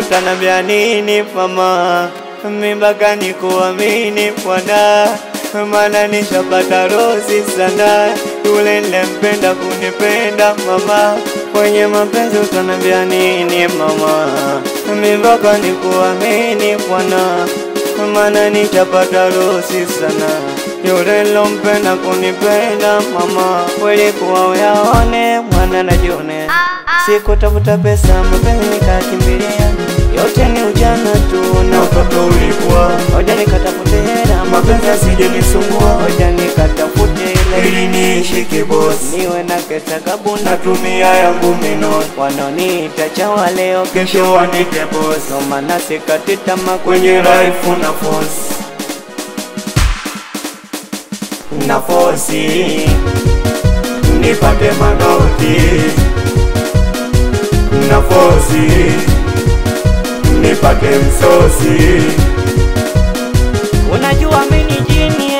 utanambia nini mama? Mibaka ni kuamini Bwana, maana nishapata rozi sana. Yule nilempenda kunipenda mama, kwenye mapenzi utanambia nini mama? Mibaka ni kuamini Bwana, maana nishapata rozi sana. Yule nilompenda kunipenda mama, kweli kuwa uyaone mwana na jone. Sikutafuta pesa mapenzi nikakimbilia, yote ni ujana tu na utoto ulikuwa. Hoja nikatafute hela mapenzi asije nisumbua, hoja nikatafute hela ili niishi kibosi, niwe na kesa kabuni natumia yangu mino. Wanaoniita chawa leo kesho wanite boss, no maana sikati tamaa kwenye life na force. Na force nipate manoti, na force nipate msosi. Unajua mimi jini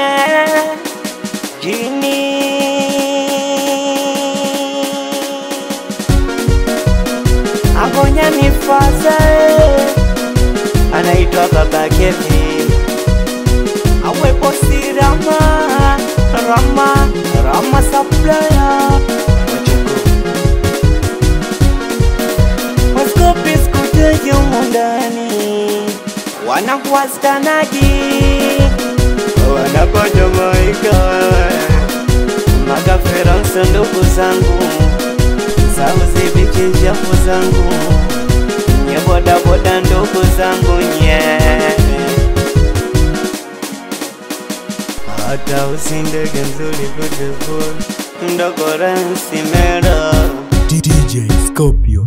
jini, angonya nifasa, anaitwa Baba Kevin, awepo si Rama supplier waskopi skuteji umundani, wanakuwastanaji wanapojamaika magaferansa. Ndugu zangu sauzi bichi chafu zangu, nye boda boda ndugu zangu nye, hata usindege nzuri beautiful ndogo ransi mera. DJ Scorpio.